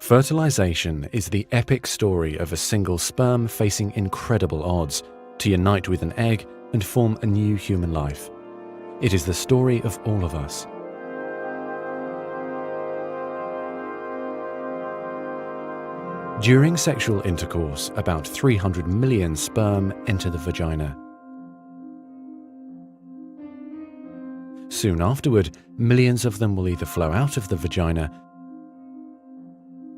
Fertilization is the epic story of a single sperm facing incredible odds to unite with an egg and form a new human life. It is the story of all of us. During sexual intercourse, about 300 million sperm enter the vagina. Soon afterward, millions of them will either flow out of the vagina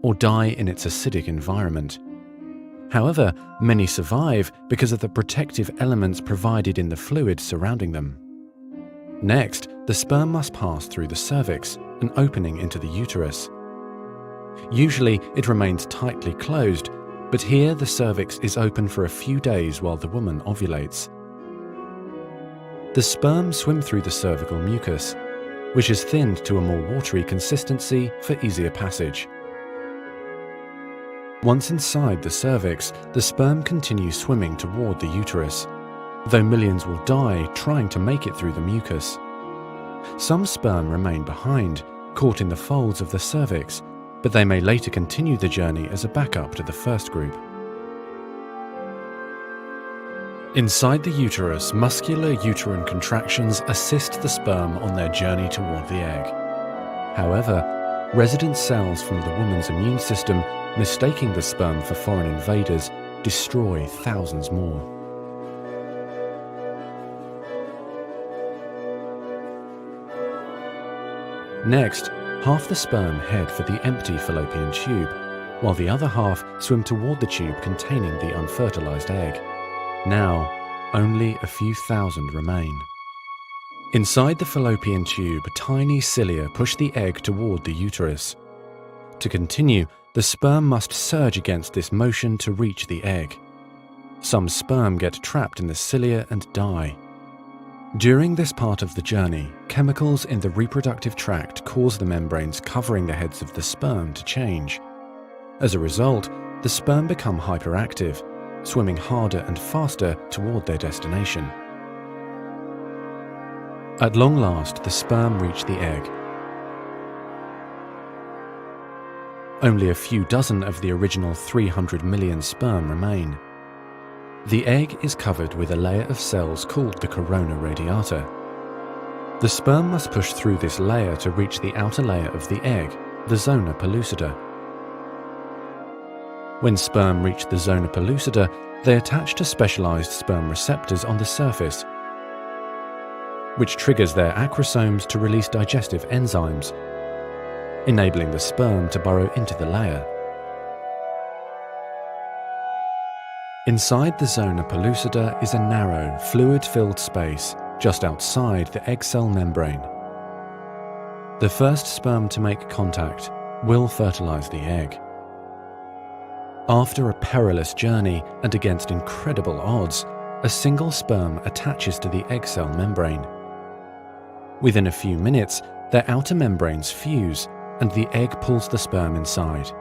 or die in its acidic environment. However, many survive because of the protective elements provided in the fluid surrounding them. Next, the sperm must pass through the cervix, an opening into the uterus. Usually, it remains tightly closed, but here the cervix is open for a few days while the woman ovulates. The sperm swim through the cervical mucus, which is thinned to a more watery consistency for easier passage. Once inside the cervix, the sperm continues swimming toward the uterus, though millions will die trying to make it through the mucus. Some sperm remain behind, caught in the folds of the cervix, but they may later continue the journey as a backup to the first group. Inside the uterus, muscular uterine contractions assist the sperm on their journey toward the egg. However, resident cells from the woman's immune system, mistaking the sperm for foreign invaders, destroy thousands more. Next, half the sperm head for the empty fallopian tube, while the other half swim toward the tube containing the unfertilized egg. Now, only a few thousand remain. Inside the fallopian tube, tiny cilia push the egg toward the uterus. To continue, the sperm must surge against this motion to reach the egg. Some sperm get trapped in the cilia and die. During this part of the journey, chemicals in the reproductive tract cause the membranes covering the heads of the sperm to change. As a result, the sperm become hyperactive, swimming harder and faster toward their destination. At long last, the sperm reach the egg. Only a few dozen of the original 300 million sperm remain. The egg is covered with a layer of cells called the corona radiata. The sperm must push through this layer to reach the outer layer of the egg, the zona pellucida. When sperm reach the zona pellucida, they attach to specialized sperm receptors on the surface, which triggers their acrosomes to release digestive enzymes, enabling the sperm to burrow into the layer. Inside the zona pellucida is a narrow, fluid-filled space just outside the egg cell membrane. The first sperm to make contact will fertilize the egg. After a perilous journey and against incredible odds, a single sperm attaches to the egg cell membrane. Within a few minutes, their outer membranes fuse and the egg pulls the sperm inside.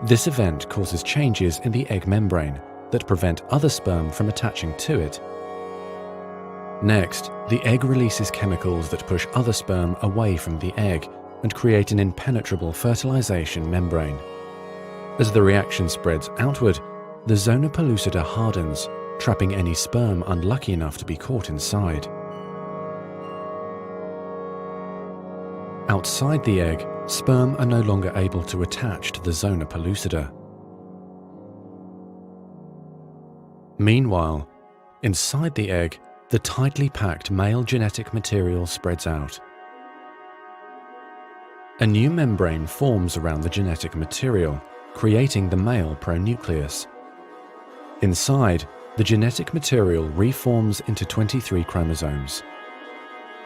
This event causes changes in the egg membrane that prevent other sperm from attaching to it. Next, the egg releases chemicals that push other sperm away from the egg and create an impenetrable fertilization membrane. As the reaction spreads outward, the zona pellucida hardens, trapping any sperm unlucky enough to be caught inside. Outside the egg, sperm are no longer able to attach to the zona pellucida. Meanwhile, inside the egg, the tightly packed male genetic material spreads out. A new membrane forms around the genetic material, creating the male pronucleus. Inside, the genetic material reforms into 23 chromosomes.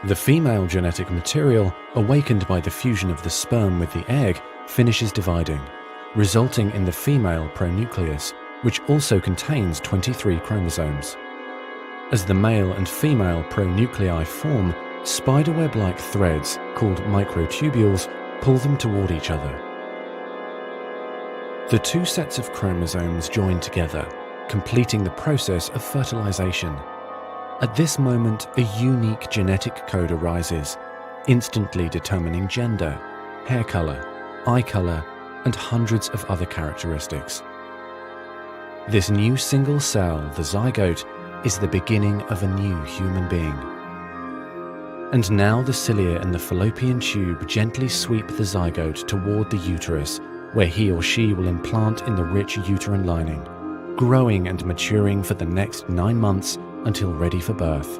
The female genetic material, awakened by the fusion of the sperm with the egg, finishes dividing, resulting in the female pronucleus, which also contains 23 chromosomes. As the male and female pronuclei form, spiderweb-like threads, called microtubules, pull them toward each other. The two sets of chromosomes join together, completing the process of fertilization. At this moment, a unique genetic code arises, instantly determining gender, hair color, eye color, and hundreds of other characteristics. This new single cell, the zygote, is the beginning of a new human being. And now the cilia in the fallopian tube gently sweep the zygote toward the uterus, where he or she will implant in the rich uterine lining, growing and maturing for the next 9 months until ready for birth.